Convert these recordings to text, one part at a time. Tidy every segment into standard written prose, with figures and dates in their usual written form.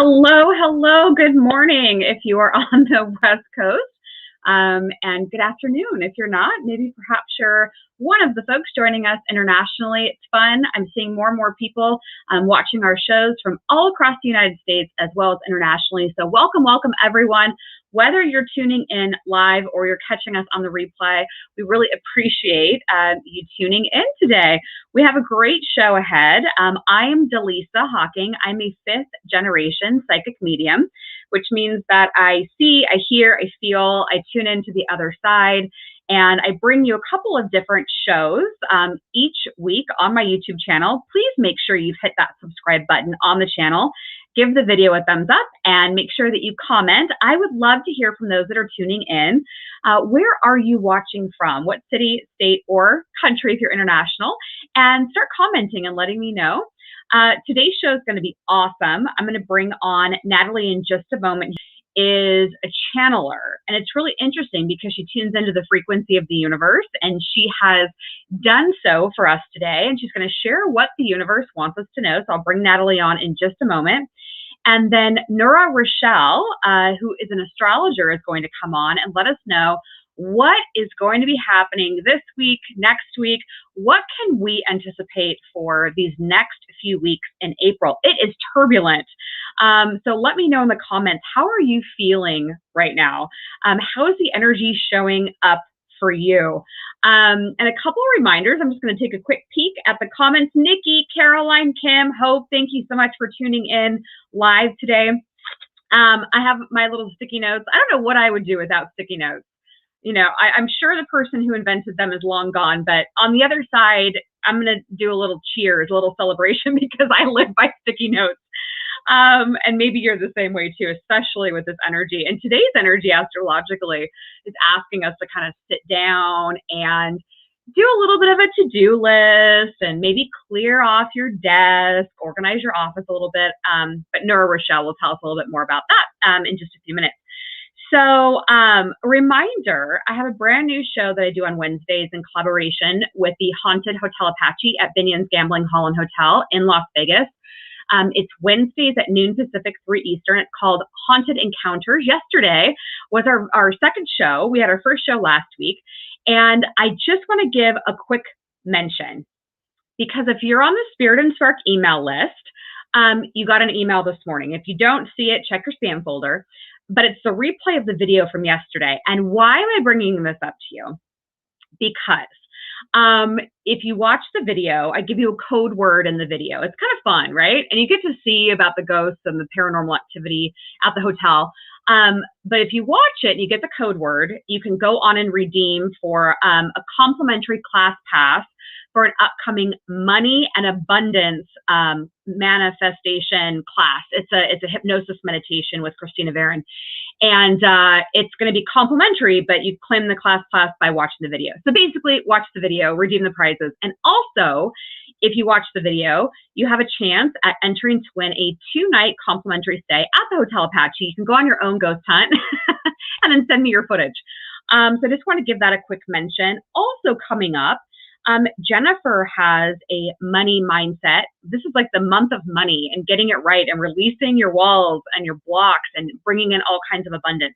Hello, hello, good morning if you are on the West Coast, and good afternoon if you're not. Maybe perhaps you're one of the folks joining us internationally. It's fun. I'm seeing more and more people watching our shows from all across the United States as well as internationally. So welcome, welcome everyone. Whether you're tuning in live or you're catching us on the replay, we really appreciate you tuning in today. We have a great show ahead. I am Dallisa Hocking. I'm a 5th generation psychic medium, which means that I see, I hear, I feel, I tune into the other side, and I bring you a couple of different shows each week on my YouTube channel. Please make sure you've hit that subscribe button on the channel. Give the video a thumbs up and make sure that you comment. I would love to hear from those that are tuning in. Where are you watching from? What city, state, or country if you're international? And start commenting and letting me know. Today's show is going to be awesome. I'm going to bring on Natalie in just a moment. Is a channeler, and it's really interesting because she tunes into the frequency of the universe, and she has done so for us today, and she's going to share what the universe wants us to know. So I'll bring Natalie on in just a moment. And then NURA RACHELLE, who is an astrologer, is going to come on and let us know what is going to be happening this week, next week. What can we anticipate for these next few weeks in April? It is turbulent. So let me know in the comments, how are you feeling right now? How is the energy showing up for you? And a couple of reminders. I'm just going to take a quick peek at the comments. Nikki, Caroline, Kim, Hope, thank you so much for tuning in live today. I have my little sticky notes. I don't know what I would do without sticky notes. You know, I'm sure the person who invented them is long gone, but on the other side, I'm going to do a little cheers, a little celebration because I live by sticky notes. And maybe you're the same way too, especially with this energy. And today's energy astrologically is asking us to kind of sit down and do a little bit of a to-do list and maybe clear off your desk, organize your office a little bit. But NURA RACHELLE will tell us a little bit more about that in just a few minutes. So reminder, I have a brand new show that I do on Wednesdays in collaboration with the Haunted Hotel Apache at Binion's Gambling Hall and Hotel in Las Vegas. It's Wednesdays at noon Pacific, 3 Eastern. It's called Haunted Encounters. Yesterday was our second show. We had our first show last week. And I just want to give a quick mention, because if you're on the Spirit and Spark email list, you got an email this morning. If you don't see it, check your spam folder. But it's the replay of the video from yesterday. And why am I bringing this up to you? Because if you watch the video, I give you a code word in the video. It's kind of fun, right? And you get to see about the ghosts and the paranormal activity at the hotel. But if you watch it and you get the code word, you can go on and redeem for a complimentary class pass for an upcoming money and abundance manifestation class. It's a hypnosis meditation with Christina Varon. And it's going to be complimentary, but you claim the class by watching the video. So basically, watch the video, redeem the prizes. And also, if you watch the video, you have a chance at entering to win a 2-night complimentary stay at the Hotel Apache. You can go on your own ghost hunt and then send me your footage. So I just want to give that a quick mention. Also coming up, Jennifer has a money mindset. This is like the month of money and getting it right and releasing your walls and your blocks and bringing in all kinds of abundance.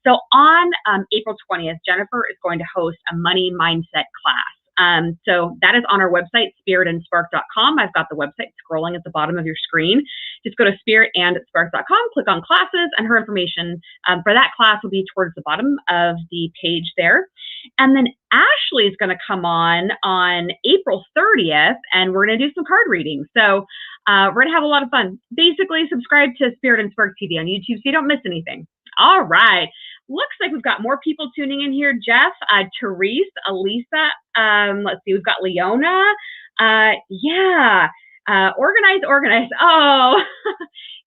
So on April 20th, Jennifer is going to host a money mindset class. So that is on our website, spiritandspark.com. I've got the website scrolling at the bottom of your screen. Just go to spiritandspark.com, click on classes, and her information for that class will be towards the bottom of the page there. And then Ashley is going to come on April 30th, and we're going to do some card readings. So we're going to have a lot of fun. Basically, subscribe to Spirit and Spark TV on YouTube so you don't miss anything. All right. Looks like we've got more people tuning in here. Jeff, Therese, Elisa. Let's see. We've got Leona. Yeah. Organize. Oh,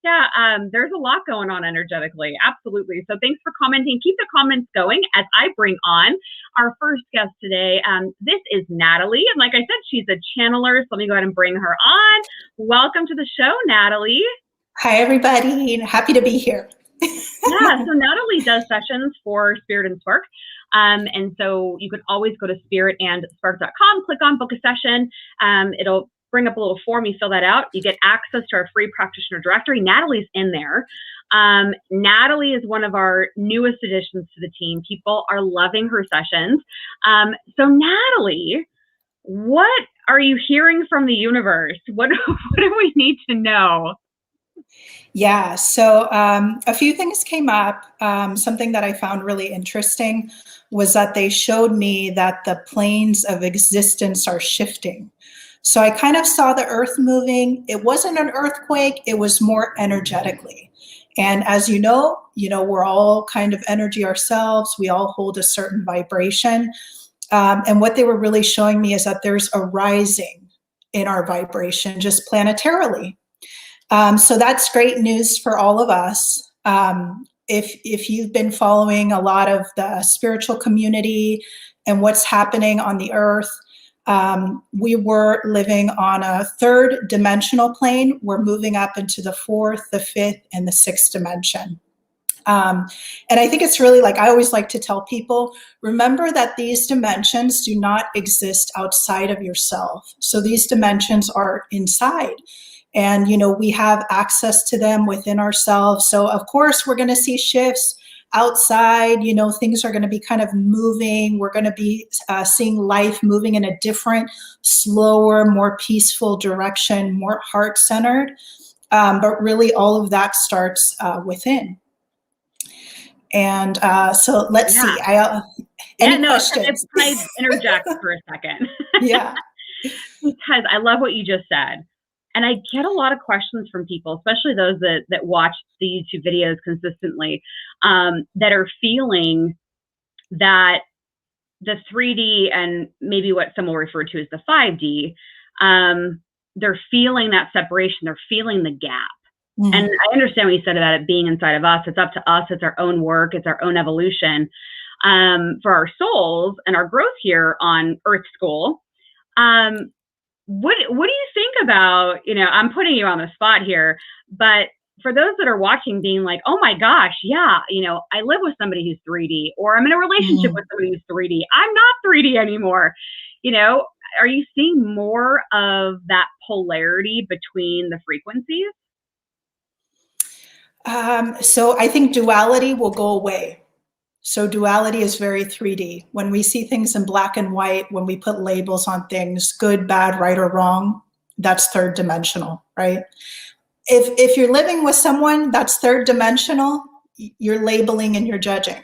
yeah. There's a lot going on energetically. Absolutely. So thanks for commenting. Keep the comments going as I bring on our first guest today. This is Natalie. And like I said, she's a channeler. So let me go ahead and bring her on. Welcome to the show, Natalie. Hi, everybody. Happy to be here. Yeah, so Natalie does sessions for Spirit and Spark. And so you can always go to spiritandspark.com, click on book a session. It'll bring up a little form, you fill that out, you get access to our free practitioner directory. Natalie's in there. Natalie is one of our newest additions to the team. People are loving her sessions. So Natalie, what are you hearing from the universe? What do we need to know? Yeah, so a few things came up. Something that I found really interesting was that they showed me that the planes of existence are shifting. So I kind of saw the earth moving. It wasn't an earthquake, it was more energetically. And as you know, we're all kind of energy ourselves. We all hold a certain vibration. And what they were really showing me is that there's a rising in our vibration, just planetarily. So that's great news for all of us. If you've been following a lot of the spiritual community and what's happening on the earth, we were living on a third dimensional plane. We're moving up into the fourth, the fifth, and the sixth dimension. And I think it's really, like, I always like to tell people, remember that these dimensions do not exist outside of yourself. So these dimensions are inside. And, we have access to them within ourselves. So of course we're going to see shifts outside, things are going to be kind of moving. We're going to be seeing life moving in a different, slower, more peaceful direction, more heart-centered. But really all of that starts within. And so let's see. Any questions? Can I interject for a second? Yeah. Because I love what you just said. And I get a lot of questions from people, especially those that watch the YouTube videos consistently, that are feeling that the 3D and maybe what some will refer to as the 5D, they're feeling that separation. They're feeling the gap. Mm-hmm. And I understand what you said about it being inside of us. It's up to us. It's our own work. It's our own evolution for our souls and our growth here on Earth School. What do you think about, I'm putting you on the spot here, but for those that are watching being like, oh my gosh, yeah, I live with somebody who's 3D, or I'm in a relationship with somebody who's 3D. I'm not 3D anymore. Are you seeing more of that polarity between the frequencies? So I think duality will go away. So duality is very 3D. When we see things in black and white, when we put labels on things, good, bad, right, or wrong, that's third dimensional, right? If you're living with someone that's third dimensional, you're labeling and you're judging,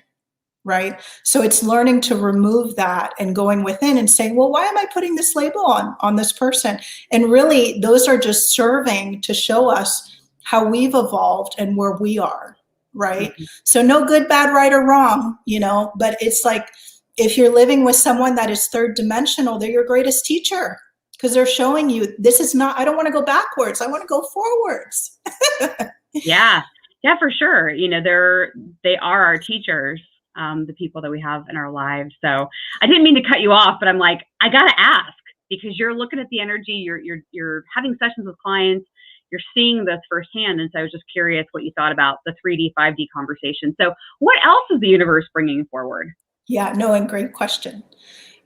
right? So it's learning to remove that and going within and saying, well, why am I putting this label on this person? And really, those are just serving to show us how we've evolved and where we are. Right. Mm-hmm. So no good, bad, right, or wrong, but it's like, if you're living with someone that is third dimensional, they're your greatest teacher, because they're showing you this is not, I don't want to go backwards. I want to go forwards. Yeah, for sure. They are our teachers, the people that we have in our lives. So I didn't mean to cut you off, but I'm like, I got to ask, because you're looking at the energy, you're having sessions with clients, you're seeing this firsthand. And so I was just curious what you thought about the 3D, 5D conversation. So what else is the universe bringing forward? Yeah, no, and great question.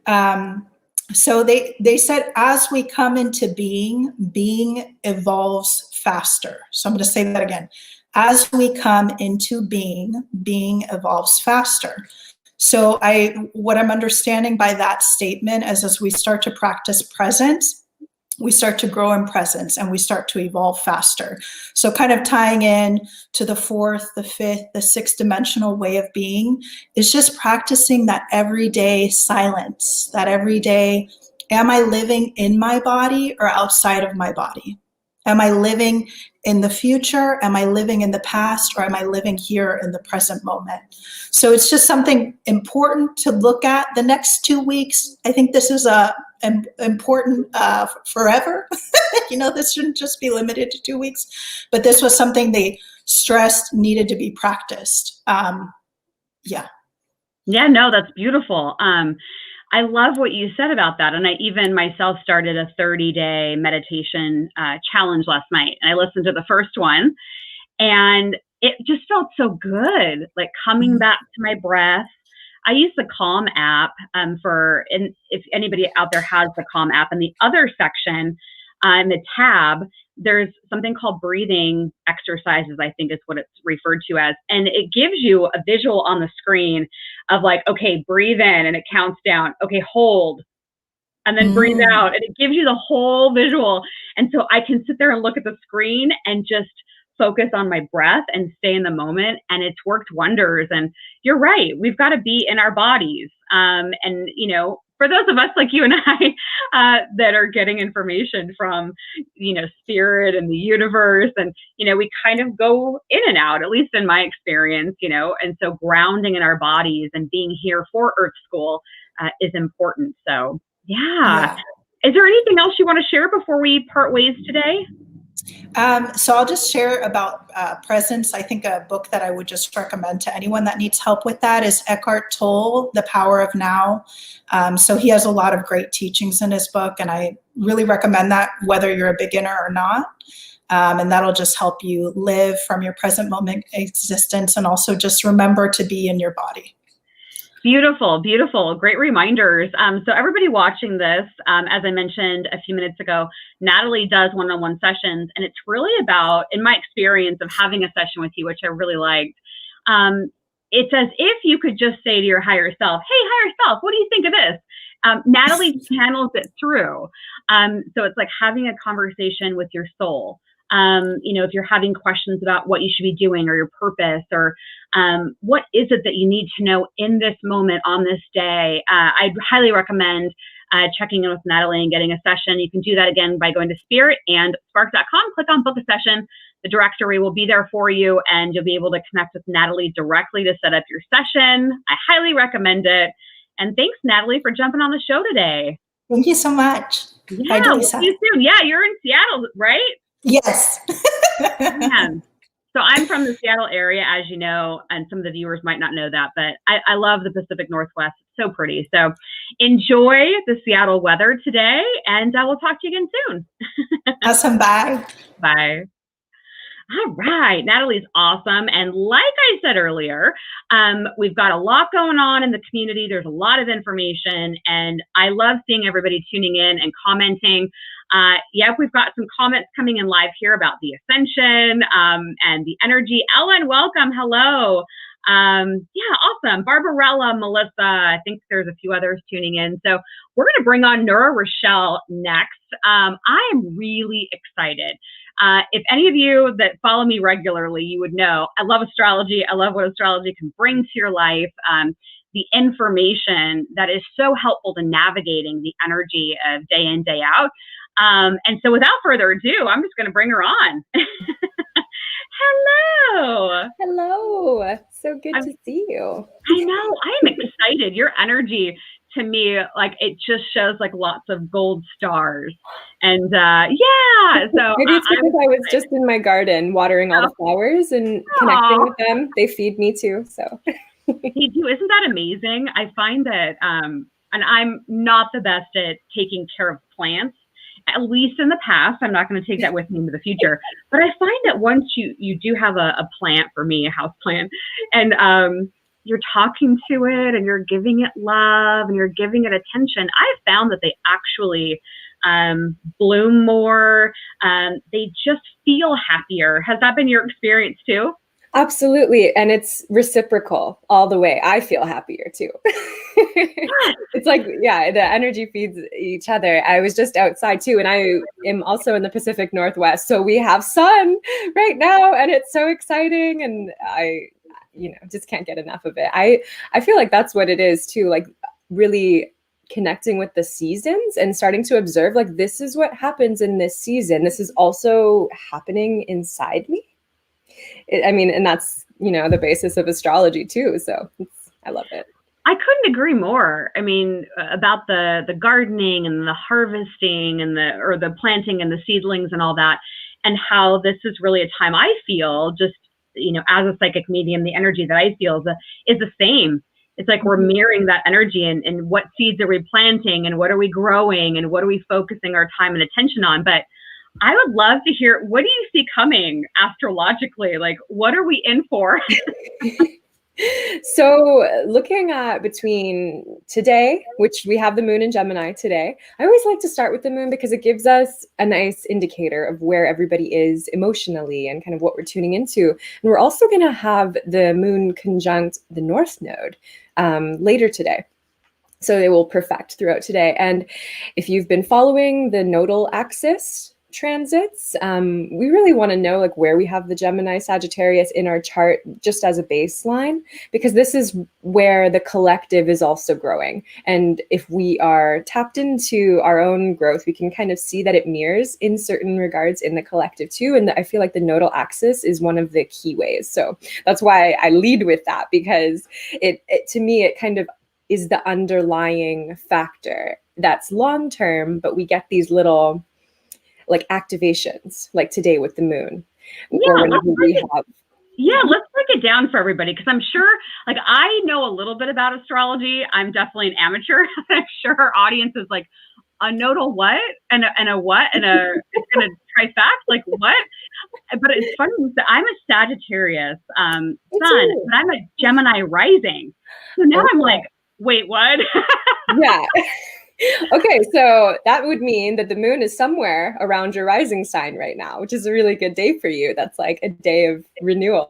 So they said, as we come into being evolves faster. So I'm going to say that again. As we come into being evolves faster. So what I'm understanding by that statement is, as we start to practice presence, we start to grow in presence and we start to evolve faster. So kind of tying in to the fourth, the fifth, the sixth dimensional way of being is just practicing that everyday silence, that everyday, am I living in my body or outside of my body? Am I living in the future? Am I living in the past? Or am I living here in the present moment? So it's just something important to look at the next 2 weeks. I think this is important forever. This shouldn't just be limited to 2 weeks, but this was something they stressed needed to be practiced. Yeah, no, that's beautiful. I love what you said about that. And I even myself started a 30-day meditation challenge last night. And I listened to the first one and it just felt so good, like coming back to my breath. I use the Calm app and if anybody out there has the Calm app, in the other section, the tab, there's something called breathing exercises, I think is what it's referred to as. And it gives you a visual on the screen of like, okay, breathe in and it counts down. Okay, hold. And then breathe out. And it gives you the whole visual. And so I can sit there and look at the screen and just focus on my breath and stay in the moment. And it's worked wonders. And you're right. We've got to be in our bodies. And, you know, for those of us like you and I that are getting information from, you know, spirit and the universe, and, you know, we kind of go in and out, at least in my experience, you know, and so grounding in our bodies and being here for Earth School is important. So, yeah. Is there anything else you want to share before we part ways today? So I'll just share about presence. I think a book that I would just recommend to anyone that needs help with that is Eckhart Tolle, The Power of Now. So he has a lot of great teachings in his book, and I really recommend that whether you're a beginner or not. And that'll just help you live from your present moment existence, and also just remember to be in your body. Beautiful, beautiful. Great reminders. So everybody watching this, as I mentioned a few minutes ago, Natalie does one-on-one sessions, and it's really about, in my experience of having a session with you, which I really liked, it's as if you could just say to your higher self, hey, higher self, what do you think of this? Natalie channels it through. So it's like having a conversation with your soul. You know, if you're having questions about what you should be doing or your purpose, or what is it that you need to know in this moment on this day, I'd highly recommend checking in with Natalie and getting a session. You can do that again by going to spiritandSpark.com, click on book a session. The directory will be there for you, and you'll be able to connect with Natalie directly to set up your session. I highly recommend it. And thanks, Natalie, for jumping on the show today. Thank you so much. Yeah, we'll see you soon. Yeah, you're in Seattle, right? Yes. Man. So I'm from the Seattle area, as you know, and some of the viewers might not know that, but I love the Pacific Northwest. It's so pretty. So enjoy the Seattle weather today, and we'll talk to you again soon. Awesome. Bye. Bye. All right. Natalie's awesome. And like I said earlier, we've got a lot going on in the community. There's a lot of information, and I love seeing everybody tuning in and commenting. Yep, we've got some comments coming in live here about the ascension and the energy. Ellen, welcome. Hello. Yeah, awesome. Barbarella, Melissa, I think there's a few others tuning in. So we're going to bring on NURA RACHELLE next. I am really excited. If any of you that follow me regularly, you would know I love astrology. I love what astrology can bring to your life. The information that is so helpful to navigating the energy of day in, day out. And so without further ado, I'm just going to bring her on. Hello. Hello. So good to see you. I know. I'm excited. Your energy to me, like, it just shows like lots of gold stars. And yeah, so maybe it's because I was just in my garden watering all the flowers and connecting with them. They feed me too. So they do. Isn't that amazing? I find that, and I'm not the best at taking care of plants, at least in the past. I'm not going to take that with me into the future. But I find that once you do have a plant, for me, a house plant, and you're talking to it and you're giving it love and you're giving it attention, I've found that they actually bloom more. They just feel happier. Has that been your experience too? Absolutely. And it's reciprocal all the way. I feel happier too. It's like, yeah, the energy feeds each other. I was just outside too, and I am also in the Pacific Northwest. So we have sun right now, and it's so exciting. And I, just can't get enough of it. I feel like that's what it is too, like really connecting with the seasons and starting to observe, like, this is what happens in this season. This is also happening inside me. And that's, the basis of astrology too. So I love it. I couldn't agree more. I mean, about the gardening and the harvesting and the planting and the seedlings and all that, and how this is really a time I feel just, as a psychic medium, the energy that I feel is the same. It's like we're mirroring that energy, and what seeds are we planting, and what are we growing, and what are we focusing our time and attention on. But I would love to hear, what do you see coming astrologically? Like, what are we in for? So looking at between today, which we have the moon in Gemini today, I always like to start with the moon because it gives us a nice indicator of where everybody is emotionally and kind of what we're tuning into. And we're also going to have the moon conjunct the North Node later today. So they will perfect throughout today. And if you've been following the nodal axis transits, we really want to know like where we have the Gemini Sagittarius in our chart just as a baseline, because this is where the collective is also growing. And if we are tapped into our own growth, we can kind of see that it mirrors in certain regards in the collective too. And I feel like the nodal axis is one of the key ways. So that's why I lead with that, because it to me, it kind of is the underlying factor that's long term, but we get these little like activations, like today with the moon. Yeah, or whenever we have. Yeah, let's break it down for everybody, because I'm sure, like, I know a little bit about astrology. I'm definitely an amateur. I'm sure our audience is like, a nodal what? And a what? And it's going to trifect? Like, what? But it's funny that I'm a Sagittarius sun, but I'm a Gemini rising. So now I'm like, wait, what? Yeah. Okay, so that would mean that the moon is somewhere around your rising sign right now, which is a really good day for you. That's like a day of renewal.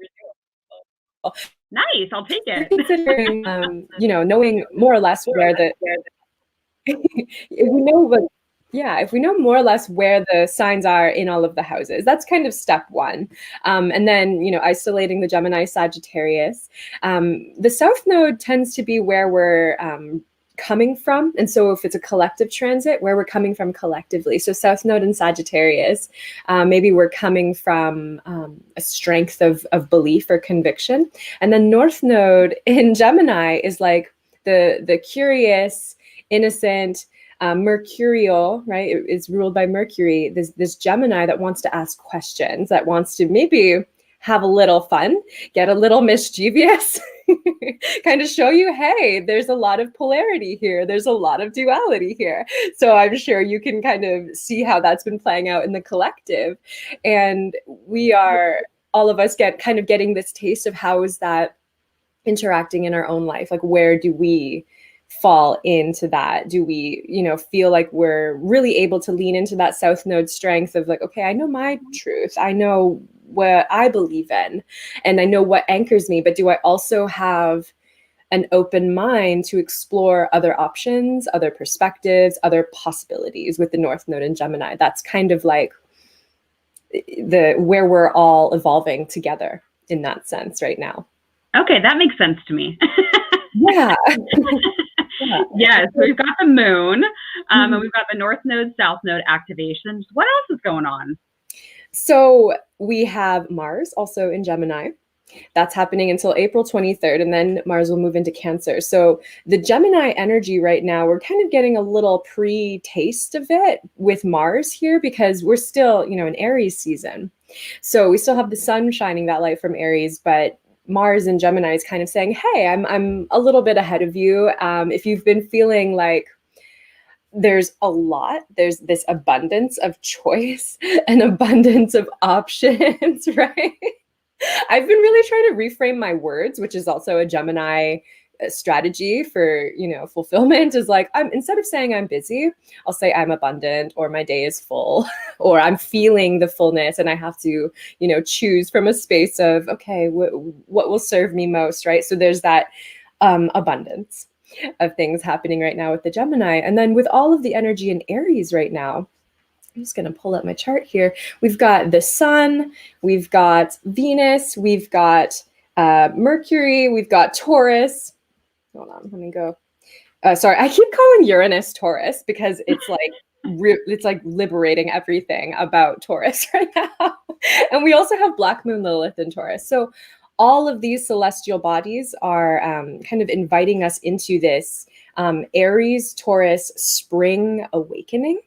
Nice, I'll take it. Considering, knowing more or less where the if we know more or less where the signs are in all of the houses, that's kind of step one. And then, isolating the Gemini Sagittarius. The South Node tends to be where we're coming from. And so if it's a collective transit, where we're coming from collectively. So South Node in Sagittarius, maybe we're coming from a strength of belief or conviction. And then North Node in Gemini is like the curious, innocent, mercurial, right? It's ruled by Mercury, this Gemini that wants to ask questions, that wants to maybe have a little fun, get a little mischievous, kind of show you, hey, there's a lot of polarity here. There's a lot of duality here. So I'm sure you can kind of see how that's been playing out in the collective. And we are, all of us getting this taste of how is that interacting in our own life? Like, where do we fall into that? Do we, feel like we're really able to lean into that South Node strength of like, okay, I know my truth. I know what I believe in, and I know what anchors me, but do I also have an open mind to explore other options, other perspectives, other possibilities with the North Node in Gemini? That's kind of like where we're all evolving together in that sense right now. Okay, that makes sense to me. Yeah. Yes, so we've got the moon, and we've got the North Node, South Node activations. What else is going on? So we have Mars also in Gemini. That's happening until April 23rd, and then Mars will move into Cancer. So the Gemini energy right now, we're kind of getting a little pre-taste of it with Mars here, because we're still, in Aries season. So we still have the sun shining that light from Aries, but Mars in Gemini is kind of saying, hey, I'm a little bit ahead of you. If you've been feeling like there's this abundance of choice and abundance of options, right? I've been really trying to reframe my words, which is also a Gemini strategy for, fulfillment, is like, instead of saying I'm busy, I'll say I'm abundant, or my day is full, or I'm feeling the fullness and I have to, choose from a space of, okay, what will serve me most, right? So there's that abundance of things happening right now with the Gemini. And then with all of the energy in Aries right now, I'm just going to pull up my chart here. We've got the sun, we've got Venus, we've got Mercury, we've got Taurus. Hold on, let me go. Sorry, I keep calling Uranus Taurus because it's like it's like liberating everything about Taurus right now. And we also have Black Moon Lilith in Taurus. So all of these celestial bodies are kind of inviting us into this Aries Taurus spring awakening.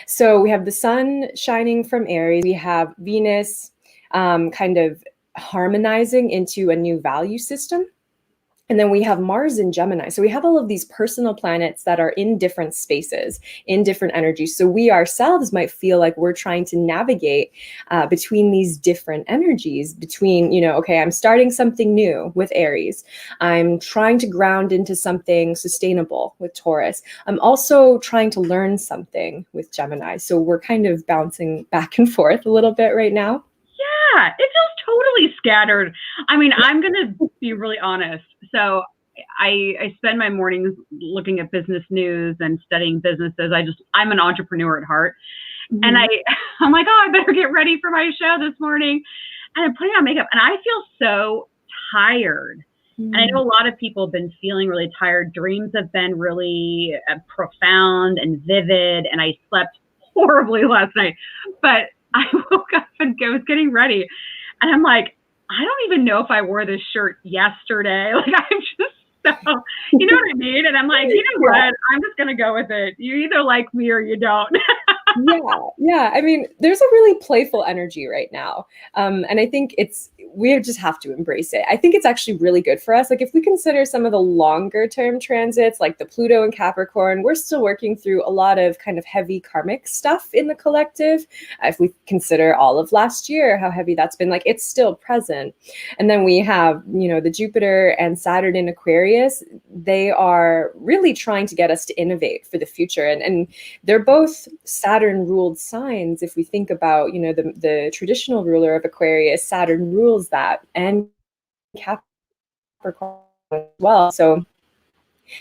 So we have the sun shining from Aries. We have Venus kind of harmonizing into a new value system. And then we have Mars in Gemini. So we have all of these personal planets that are in different spaces, in different energies. So we ourselves might feel like we're trying to navigate between these different energies, between, you know, okay, I'm starting something new with Aries. I'm trying to ground into something sustainable with Taurus. I'm also trying to learn something with Gemini. So we're kind of bouncing back and forth a little bit right now. Yeah, it feels totally scattered. I mean, I'm going to be really honest. So I spend my mornings looking at business news and studying businesses. I'm an entrepreneur at heart. Mm-hmm. And I'm like, oh, I better get ready for my show this morning. And I'm putting on makeup and I feel so tired. Mm-hmm. And I know a lot of people have been feeling really tired. Dreams have been really profound and vivid. And I slept horribly last night. But I woke up and I was getting ready. And I'm like, I don't even know if I wore this shirt yesterday. Like, I'm just so, you know what I mean? And I'm like, you know what? I'm just going to go with it. You either like me or you don't. Yeah. I mean, there's a really playful energy right now. And I think we just have to embrace it. I think it's actually really good for us. Like if we consider some of the longer term transits, like the Pluto and Capricorn, we're still working through a lot of kind of heavy karmic stuff in the collective. If we consider all of last year, how heavy that's been, like it's still present. And then we have, you know, the Jupiter and Saturn in Aquarius. They are really trying to get us to innovate for the future. And they're both Saturn ruled signs. If we think about, you know, the traditional ruler of Aquarius, Saturn rules that, and Capricorn as well. So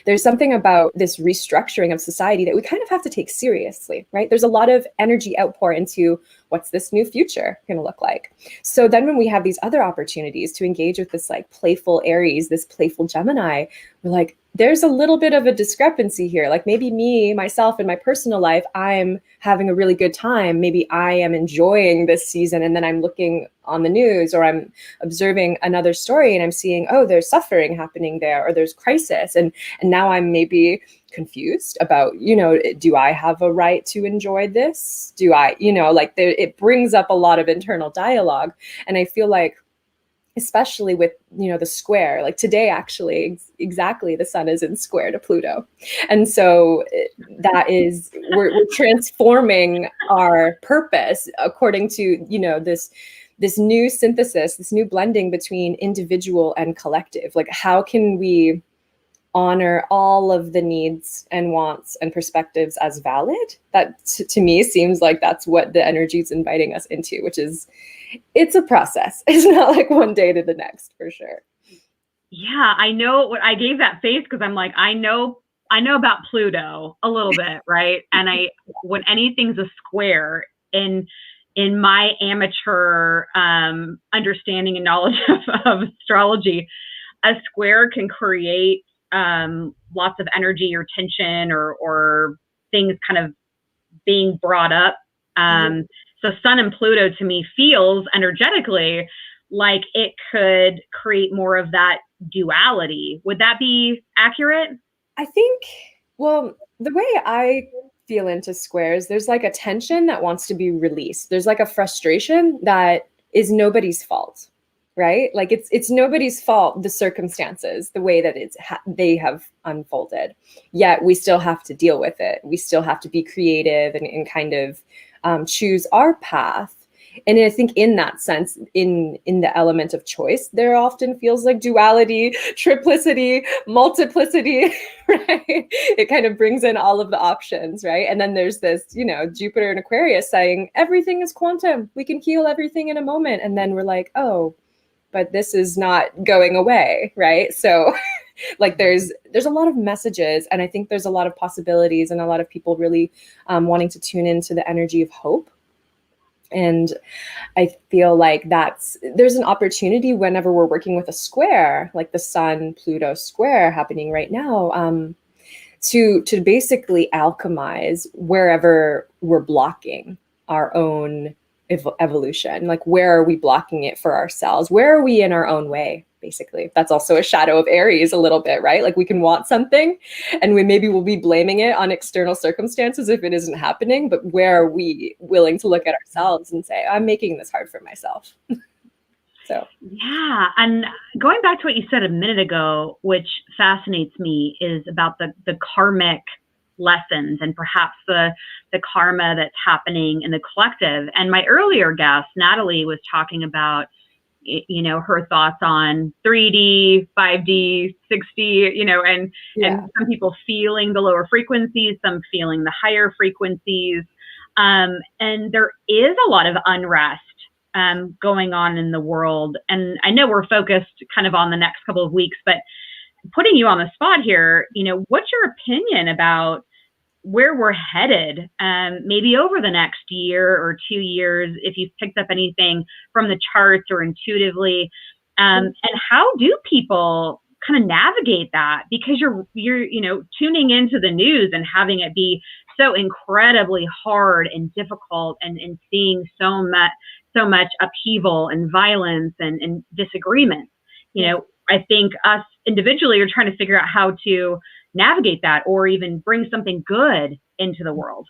there's something about this restructuring of society that we kind of have to take seriously, right? There's a lot of energy outpour into what's this new future going to look like. So then when we have these other opportunities to engage with this like playful Aries, this playful Gemini, we're like, there's a little bit of a discrepancy here. Like maybe me, myself, in my personal life, I'm having a really good time. Maybe I am enjoying this season. And then I'm looking on the news or I'm observing another story and I'm seeing, oh, there's suffering happening there or there's crisis. And now I'm maybe confused about, you know, do I have a right to enjoy this? Do I, you know, like it brings up a lot of internal dialogue. And I feel like, especially with, you know, the square, like today, actually, exactly, the sun is in square to Pluto. And so that is, we're transforming our purpose according to, you know, this new synthesis, this new blending between individual and collective. Like, how can we honor all of the needs and wants and perspectives as valid? That to me seems like that's what the energy is inviting us into, which is, it's a process. It's not like one day to the next, for sure. Yeah, I know what I gave that face because I'm like, I know about Pluto a little bit, right? And when anything's a square in my amateur understanding and knowledge of astrology, a square can create lots of energy or tension or things kind of being brought up. So Sun and Pluto to me feels energetically like it could create more of that duality. Would that be accurate? I think, well, the way I feel into squares, there's like a tension that wants to be released. There's like a frustration that is nobody's fault, right? Like it's nobody's fault, the circumstances, the way that they have unfolded. Yet we still have to deal with it. We still have to be creative and kind of choose our path. And I think in that sense, in the element of choice, there often feels like duality, triplicity, multiplicity, right? It kind of brings in all of the options, right? And then there's this, you know, Jupiter and Aquarius saying everything is quantum. We can heal everything in a moment. And then we're like, oh, but this is not going away, right? So like there's a lot of messages, and I think there's a lot of possibilities and a lot of people really wanting to tune into the energy of hope. And I feel like there's an opportunity whenever we're working with a square, like the Sun-Pluto square happening right now, to basically alchemize wherever we're blocking our own evolution. Like, where are we blocking it for ourselves? Where are we in our own way? Basically, that's also a shadow of Aries a little bit, right? Like we can want something and we will be blaming it on external circumstances if it isn't happening. But where are we willing to look at ourselves and say, I'm making this hard for myself? So yeah, and going back to what you said a minute ago, which fascinates me, is about the karmic lessons and perhaps the karma that's happening in the collective. And my earlier guest, Natalie, was talking about, you know, her thoughts on 3D, 5D, 6D, you know, and some people feeling the lower frequencies, some feeling the higher frequencies. And there is a lot of unrest going on in the world. And I know we're focused kind of on the next couple of weeks, but putting you on the spot here, you know, what's your opinion about where we're headed, maybe over the next year or 2 years, if you've picked up anything from the charts or intuitively, and how do people kind of navigate that? Because you're, you know, tuning into the news and having it be so incredibly hard and difficult, and seeing so much upheaval and violence and disagreement. You know, I think us individually are trying to figure out how to navigate that, or even bring something good into the world.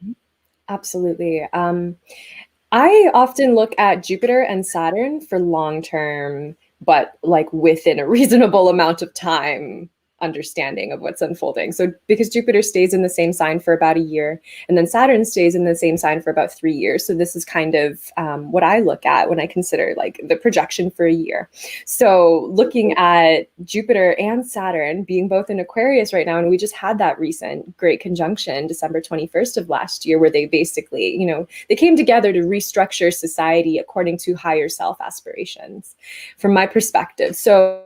Absolutely. I often look at Jupiter and Saturn for long-term, but like within a reasonable amount of time, understanding of what's unfolding. So because Jupiter stays in the same sign for about a year, and then Saturn stays in the same sign for about 3 years. So this is kind of what I look at when I consider like the projection for a year. So looking at Jupiter and Saturn being both in Aquarius right now, and we just had that recent great conjunction December 21st of last year, where they basically, you know, they came together to restructure society according to higher self aspirations from my perspective. So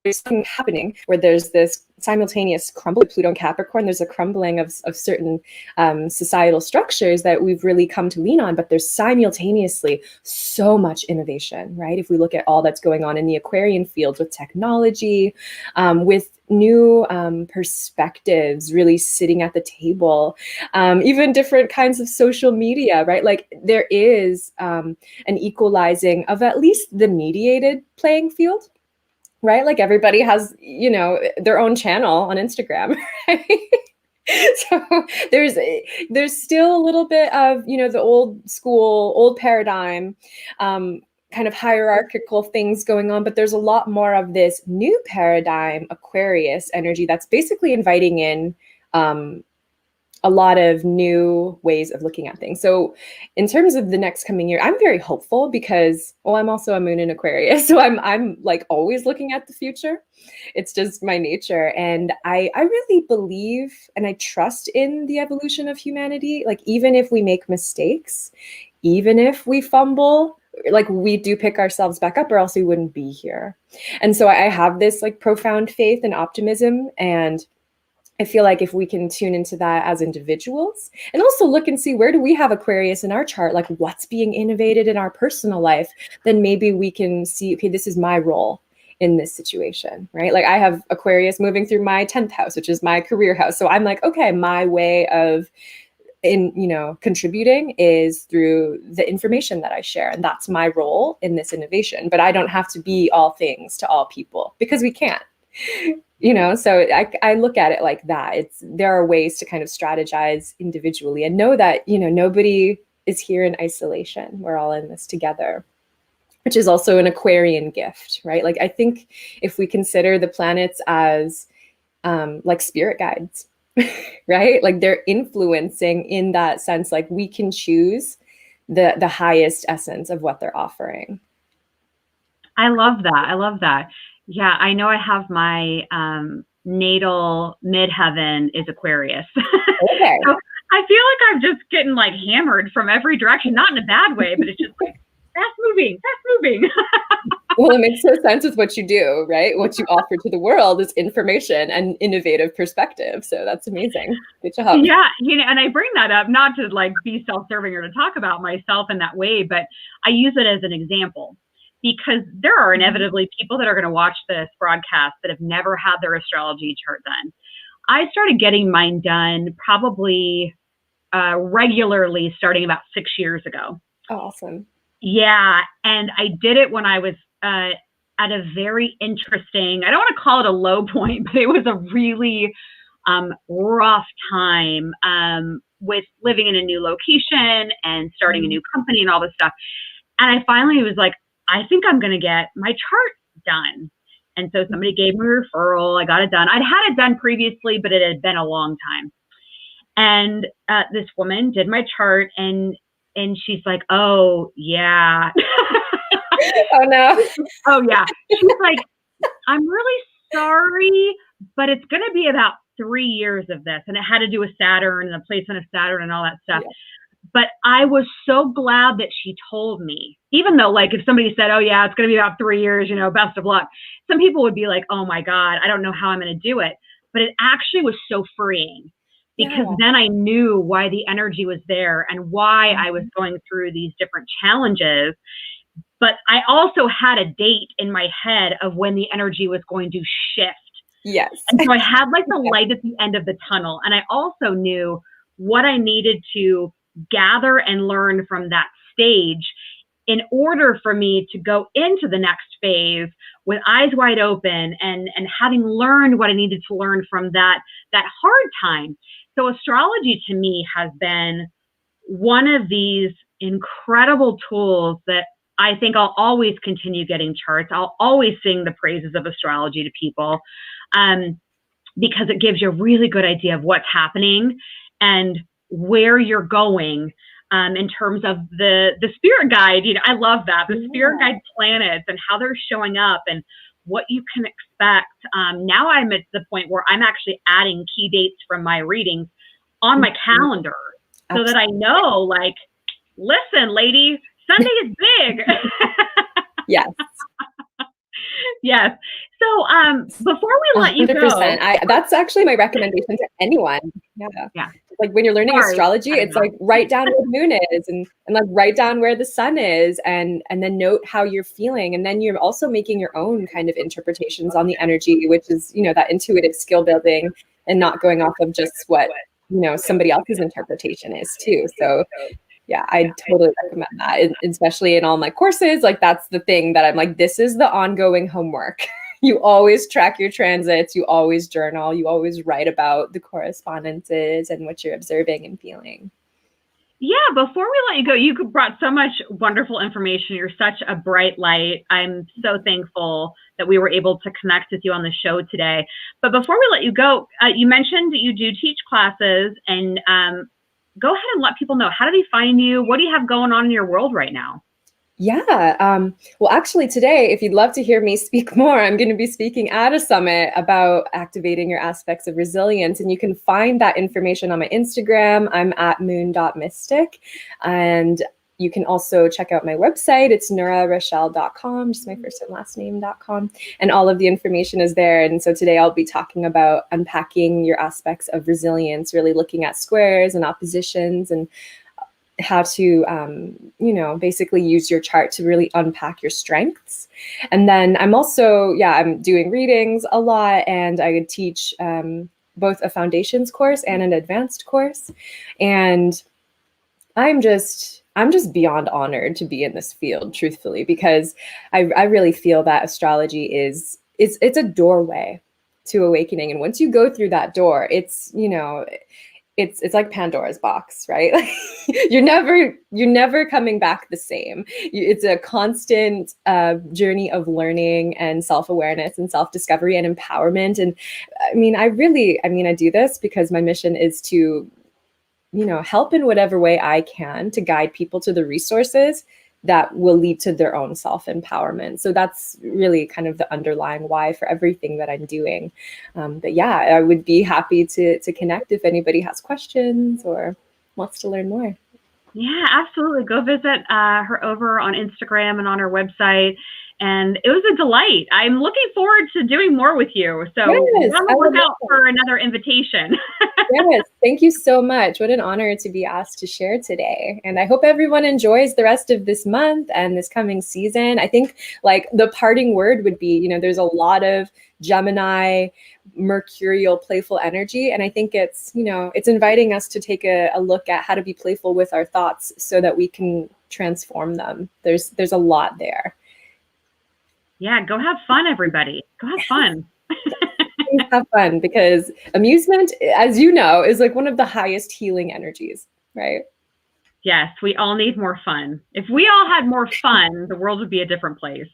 there's something happening where there's this simultaneous crumble. Pluto and Capricorn, there's a crumbling of certain societal structures that we've really come to lean on, but there's simultaneously so much innovation, right? If we look at all that's going on in the Aquarian field with technology, with new perspectives really sitting at the table, even different kinds of social media, right? Like there is an equalizing of at least the mediated playing field. Right? Like everybody has, you know, their own channel on Instagram, right? So there's still a little bit of, you know, the old school, old paradigm, kind of hierarchical things going on, but there's a lot more of this new paradigm, Aquarius energy, that's basically inviting in a lot of new ways of looking at things. So in terms of the next coming year, I'm very hopeful because, well, I'm also a moon in Aquarius. So I'm like always looking at the future. It's just my nature. And I really believe and I trust in the evolution of humanity. Like even if we make mistakes, even if we fumble, like we do pick ourselves back up, or else we wouldn't be here. And so I have this like profound faith and optimism, and I feel like if we can tune into that as individuals and also look and see where do we have Aquarius in our chart, like what's being innovated in our personal life, then maybe we can see, okay, this is my role in this situation, right? Like I have Aquarius moving through my 10th house, which is my career house. So I'm like, okay, my way of contributing is through the information that I share. And that's my role in this innovation. But I don't have to be all things to all people because we can't. You know, so I look at it like that. There are ways to kind of strategize individually and know that, you know, nobody is here in isolation. We're all in this together, which is also an Aquarian gift, right? Like, I think if we consider the planets as like spirit guides, right? Like they're influencing in that sense, like we can choose the highest essence of what they're offering. I love that. I love that. Yeah, I know I have my natal midheaven is Aquarius. Okay. So I feel like I'm just getting like hammered from every direction, not in a bad way, but it's just like fast moving. Well, it makes no sense with what you do, right? What you offer to the world is information and innovative perspective. So that's amazing. Good job. Yeah, you know, and I bring that up not to like be self-serving or to talk about myself in that way, but I use it as an example. Because there are inevitably people that are going to watch this broadcast that have never had their astrology chart done. I started getting mine done probably regularly starting about 6 years ago. Oh, awesome. Yeah. And I did it when I was at a very interesting, I don't want to call it a low point, but it was a really rough time with living in a new location and starting a new company and all this stuff. And I finally was like, I think I'm going to get my chart done. And so somebody gave me a referral. I got it done. I'd had it done previously, but it had been a long time. And this woman did my chart, and she's like, oh, yeah. Oh, no. Oh, yeah. She's like, I'm really sorry, but it's going to be about 3 years of this. And it had to do with Saturn and the placement of Saturn and all that stuff. Yeah. But I was so glad that she told me, even though, like, if somebody said, oh, yeah, it's going to be about 3 years, you know, best of luck. Some people would be like, oh, my God, I don't know how I'm going to do it. But it actually was so freeing, because then I knew why the energy was there and why I was going through these different challenges. But I also had a date in my head of when the energy was going to shift. Yes. And so I had like the light at the end of the tunnel. And I also knew what I needed to gather and learn from that stage in order for me to go into the next phase with eyes wide open and having learned what I needed to learn from that hard time. So astrology to me has been one of these incredible tools that I think I'll always continue getting charts. I'll always sing the praises of astrology to people, because it gives you a really good idea of what's happening and where you're going in terms of the spirit guide. You know, I love that, the spirit guide planets and how they're showing up and what you can expect. Now I'm at the point where I'm actually adding key dates from my readings on my calendar so that I know, like, listen, lady, Sunday is big. Yes. Yes. So before we let you 100%. go. That's actually my recommendation to anyone. Yeah. Like when you're learning astrology, it's like write down where the moon is and like write down where the sun is and then note how you're feeling. And then you're also making your own kind of interpretations on the energy, which is, you know, that intuitive skill building and not going off of just what, you know, somebody else's interpretation is too. So yeah, I totally recommend that, especially in all my courses. Like that's the thing that I'm like, this is the ongoing homework. You always track your transits, you always journal, you always write about the correspondences and what you're observing and feeling. Yeah, before we let you go, you brought so much wonderful information. You're such a bright light. I'm so thankful that we were able to connect with you on the show today. But before we let you go, you mentioned that you do teach classes, and go ahead and let people know, how do they find you? What do you have going on in your world right now? Yeah. Well, actually today, if you'd love to hear me speak more, I'm going to be speaking at a summit about activating your aspects of resilience. And you can find that information on my Instagram. I'm at moon.mystic. And you can also check out my website. It's NURARACHELLE.com, just my first and last name.com. And all of the information is there. And so today I'll be talking about unpacking your aspects of resilience, really looking at squares and oppositions and how to, you know, basically use your chart to really unpack your strengths. And then I'm also, I'm doing readings a lot, and I would teach both a foundations course and an advanced course. And I'm just beyond honored to be in this field, truthfully, because I really feel that astrology it's a doorway to awakening. And once you go through that door, it's, you know, it's like Pandora's box, right? Like you're never coming back the same. It's a constant journey of learning and self-awareness and self-discovery and empowerment. And I do this because my mission is to, you know, help in whatever way I can to guide people to the resources that will lead to their own self-empowerment. So that's really kind of the underlying why for everything that I'm doing. But yeah, I would be happy to connect if anybody has questions or wants to learn more. Yeah, absolutely. Go visit her over on Instagram and on her website. And it was a delight. I'm looking forward to doing more with you. So look out for another invitation. Yes, thank you so much. What an honor to be asked to share today. And I hope everyone enjoys the rest of this month and this coming season. I think like the parting word would be, you know, there's a lot of Gemini, mercurial, playful energy. And I think it's, you know, it's inviting us to take a look at how to be playful with our thoughts so that we can transform them. There's a lot there. Yeah, go have fun, everybody. Go have fun. Have fun, because amusement, as you know, is like one of the highest healing energies, right? Yes, we all need more fun. If we all had more fun, the world would be a different place.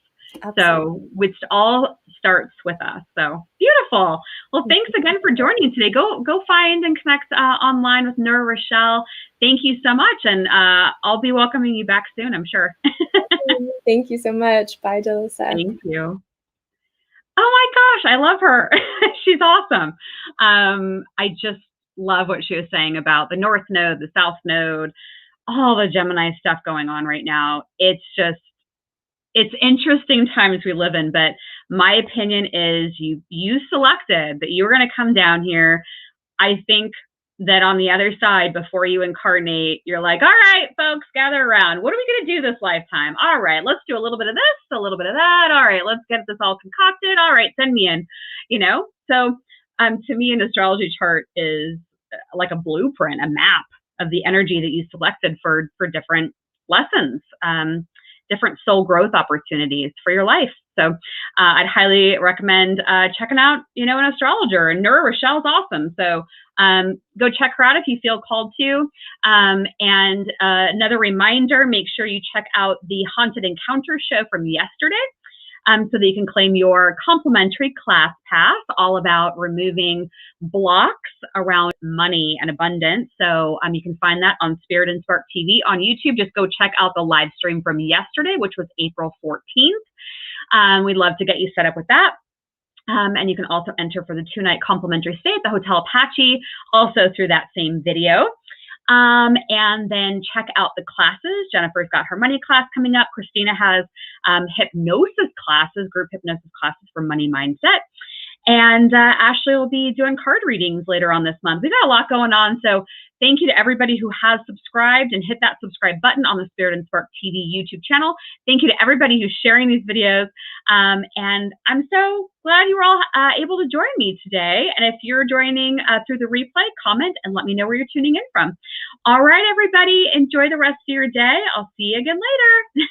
Absolutely. So which all starts with us. So beautiful. Well, thanks again for joining today. Go find and connect online with NURA Rachelle. Thank you so much. And I'll be welcoming you back soon, I'm sure. Thank you so much. Bye, Dallisa. Thank you. Oh my gosh, I love her. She's awesome. I just love what she was saying about the North Node, the South Node, all the Gemini stuff going on right now. It's interesting times we live in, but my opinion is you selected that you were going to come down here. I think that on the other side, before you incarnate, you're like, all right, folks, gather around. What are we going to do this lifetime? All right, let's do a little bit of this, a little bit of that. All right, let's get this all concocted. All right, send me in, So to me, an astrology chart is like a blueprint, a map of the energy that you selected for different lessons, different soul growth opportunities for your life. So I'd highly recommend checking out, an astrologer. And NURA Rachelle's awesome. So go check her out if you feel called to. And another reminder, make sure you check out the Haunted Encounter show from yesterday. So that you can claim your complimentary class pass, all about removing blocks around money and abundance. So you can find that on Spirit and Spark TV on YouTube. Just go check out the live stream from yesterday, which was April 14th. We'd love to get you set up with that. And you can also enter for the 2-night complimentary stay at the Hotel Apache, also through that same video. And then check out the classes. Jennifer's got her money class coming up. Christina has hypnosis classes, group hypnosis classes for money mindset. And Ashley will be doing card readings later on this month. We've got a lot going on. So thank you to everybody who has subscribed and hit that subscribe button on the Spirit and Spark TV YouTube channel. Thank you to everybody who's sharing these videos. And I'm so glad you were all able to join me today. And if you're joining through the replay, comment and let me know where you're tuning in from. All right, everybody, enjoy the rest of your day. I'll see you again later.